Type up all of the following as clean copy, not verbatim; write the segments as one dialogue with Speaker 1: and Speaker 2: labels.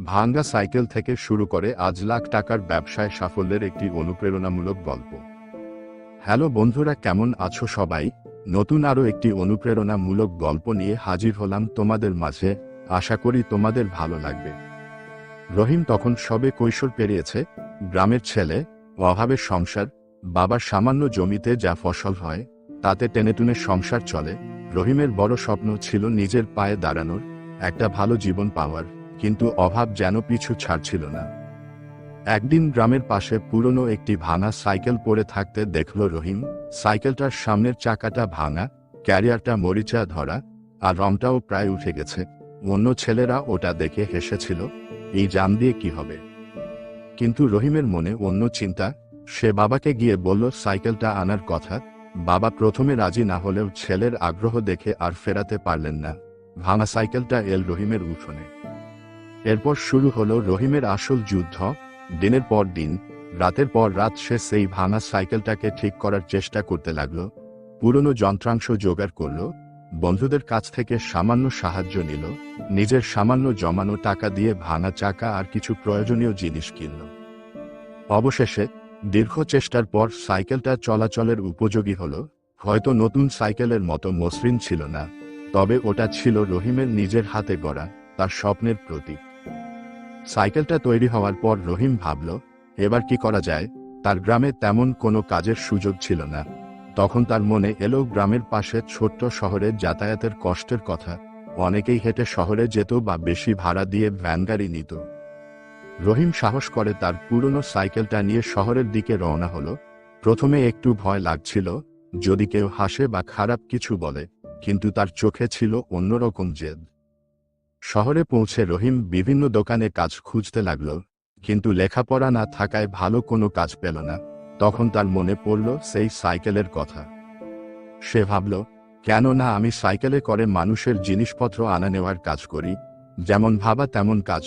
Speaker 1: ভাঙ্গা সাইকেল থেকে শুরু করে আজ লাখ টাকার ব্যবসায় সাফল্যের একটি অনুপ্রেরণামূলক গল্প। হ্যালো বন্ধুরা, কেমন আছো সবাই? নতুন আরও একটি অনুপ্রেরণামূলক গল্প নিয়ে হাজির হলাম তোমাদের মাঝে। আশা করি তোমাদের ভালো লাগবে। রহিম তখন সবে কৈশোর পেরিয়েছে। গ্রামের ছেলে, অভাবের সংসার, বাবার সামান্য জমিতে যা ফসল হয় তাতে টেনেটুনে সংসার চলে। রহিমের বড় স্বপ্ন ছিল নিজের পায়ে দাঁড়ানোর, একটা ভালো জীবন পাওয়ার, কিন্তু অভাব যেন পিছু ছাড়ছিল না। একদিন গ্রামের পাশে পুরনো একটি ভাঙা সাইকেল পড়ে থাকতে দেখল রহিম। সাইকেলটার সামনের চাকাটা ভাঙা, ক্যারিয়ারটা মরিচা ধরা, আর রংটাও প্রায় উঠে গেছে। অন্য ছেলেরা ওটা দেখে হেসেছিল, এই জান দিয়ে কি হবে। কিন্তু রহিমের মনে অন্য চিন্তা। সে বাবাকে গিয়ে বলল সাইকেলটা আনার কথা। বাবা প্রথমে রাজি না হলেও ছেলের আগ্রহ দেখে আর ফেরাতে পারলেন না। ভাঙা সাইকেলটা এল রহিমের উঠোনে। এরপর শুরু হলো রহিমের আসল যুদ্ধ। দিনের পর দিন, রাতের পর রাত সে সেই ভাঙা সাইকেলটাকে ঠিক করার চেষ্টা করতে লাগলো। পুরনো যন্ত্রাংশ জোগাড় করলো, বন্ধুদের কাছ থেকে সামান্য সাহায্য নিল, নিজের সামান্য জমানো টাকা দিয়ে ভাঙা চাকা আর কিছু প্রয়োজনীয় জিনিস কিনল। অবশেষে দীর্ঘ চেষ্টার পর সাইকেলটা চলাচলের উপযোগী হলো। হয়তো নতুন সাইকেলের মতো মসৃণ ছিল না, তবে ওটা ছিল রহিমের নিজের হাতে গড়া, তার স্বপ্নের প্রতীক। সাইকেলটা তৈরি হওয়ার পর রহিম ভাবল, এবার কি করা যায়। তার গ্রামে তেমন কোনো কাজের সুযোগ ছিল না। তখন তার মনে এলো গ্রামের পাশে ছোট্ট শহরে যাতায়াতের কষ্টের কথা। অনেকেই হেঁটে শহরে যেত বা বেশি ভাড়া দিয়ে ভ্যানগাড়ি নিত। রহিম সাহস করে তার পুরনো সাইকেলটা নিয়ে শহরের দিকে রওনা হলো। প্রথমে একটু ভয় লাগছিল, যদি কেউ হাসে বা খারাপ কিছু বলে, কিন্তু তার চোখে ছিল অন্যরকম জেদ। শহরে পৌঁছে রহিম বিভিন্ন দোকানে কাজ খুঁজতে লাগল, কিন্তু লেখাপড়া না থাকায় ভালো কোনো কাজ পেল না। তখন তার মনে পড়ল সেই সাইকেলের কথা। সে ভাবল, কেন না আমি সাইকেলে করে মানুষের জিনিসপত্র আনা নেওয়ার কাজ করি। যেমন ভাবা তেমন কাজ।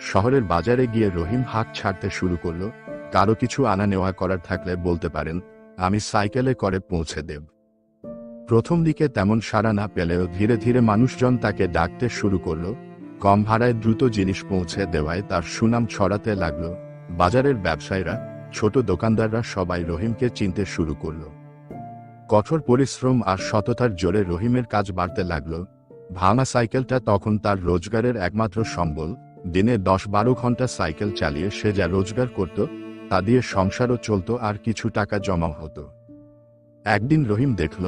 Speaker 1: শহরের বাজারে গিয়ে রহিম হাঁক ছাড়তে শুরু করল। কারো কিছু আনা নেওয়া করার থাকলে বলতে পারেন, আমি সাইকেলে করে পৌঁছে দেব। প্রথম দিকে তেমন সাড়া না পেলেও ধীরে ধীরে মানুষজন তাকে ডাকতে শুরু করল। কম ভাড়ায় দ্রুত জিনিস পৌঁছে দেওয়ায় তার সুনাম ছড়াতে লাগল। বাজারের ব্যবসায়ীরা, ছোট দোকানদাররা সবাই রহিমকে চিনতে শুরু করল। কঠোর পরিশ্রম আর সততার জোরে রহিমের কাজ বাড়তে লাগল। ভাঙা সাইকেলটা তখন তার রোজগারের একমাত্র সম্বল। দিনে 10-12 ঘন্টা সাইকেল চালিয়ে সে যা রোজগার করত, তা দিয়ে সংসারও চলত আর কিছু টাকা জমা হতো। একদিন রহিম দেখল,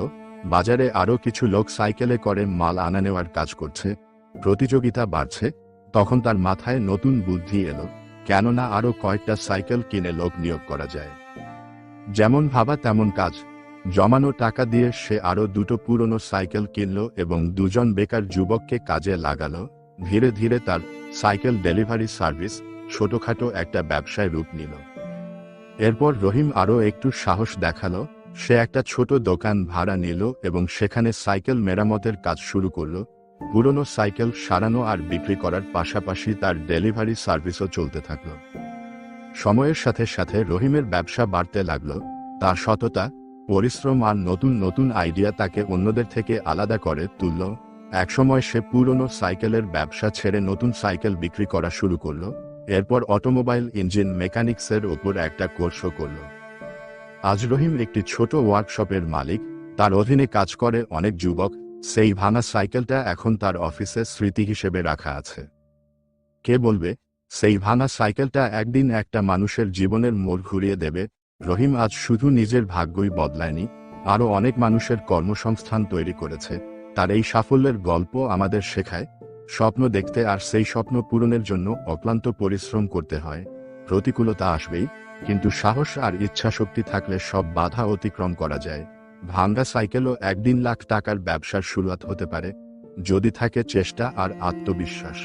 Speaker 1: বাজারে আরও কিছু লোক সাইকেলে করে মাল আনা নেওয়ার কাজ করছে। প্রতিযোগিতা বাড়ছে। তখন তার মাথায় নতুন বুদ্ধি এলো, কেননা আরও কয়েকটা সাইকেল কিনে লোক নিয়োগ করা যায়। যেমন ভাবা তেমন কাজ। জমানো টাকা দিয়ে সে আরও 2টো পুরনো সাইকেল কিনল এবং 2জন বেকার যুবককে কাজে লাগালো। ধীরে ধীরে তার সাইকেল ডেলিভারি সার্ভিস ছোটখাটো একটা ব্যবসায় রূপ নিল। এরপর রহিম আরও একটু সাহস দেখালো। সে একটা ছোট দোকান ভাড়া নিল এবং সেখানে সাইকেল মেরামতের কাজ শুরু করল। পুরনো সাইকেল সারানো আর বিক্রি করার পাশাপাশি তার ডেলিভারি সার্ভিসও চলতে থাকল। সময়ের সাথে সাথে রহিমের ব্যবসা বাড়তে লাগল। তার সততা, পরিশ্রম আর নতুন নতুন আইডিয়া তাকে অন্যদের থেকে আলাদা করে তুলল। একসময় সে পুরনো সাইকেলের ব্যবসা ছেড়ে নতুন সাইকেল বিক্রি করা শুরু করল। এরপর অটোমোবাইল ইঞ্জিন মেকানিক্সের ওপর একটা কোর্সও করল। আজ রহিম একটি ছোট ওয়ার্কশপের মালিক। তার অধীনে কাজ করে অনেক যুবক। সেই ভাঙা সাইকেলটা এখন তার অফিসে স্মৃতি হিসেবে রাখা আছে। কে বলবে, সেই ভাঙা সাইকেলটা একদিন একটা মানুষের জীবনের মোড় ঘুরিয়ে দেবে। রহিম আজ শুধু নিজের ভাগ্যই বদলায়নি, আরও অনেক মানুষের কর্মসংস্থান তৈরি করেছে। তার এই সাফল্যের গল্প আমাদের শেখায়, স্বপ্ন দেখতে আর সেই স্বপ্ন পূরণের জন্য অক্লান্ত পরিশ্রম করতে হয়। প্রতিকূলতা আসবেই, কিন্তু সাহস আর ইচ্ছাশক্তি থাকলে সব বাধা অতিক্রম করা যায়। ভাঙ্গা সাইকেলও একদিন লাখ টাকার ব্যবসার শুরুয়াত হতে পারে, যদি থাকে চেষ্টা আর আত্মবিশ্বাস।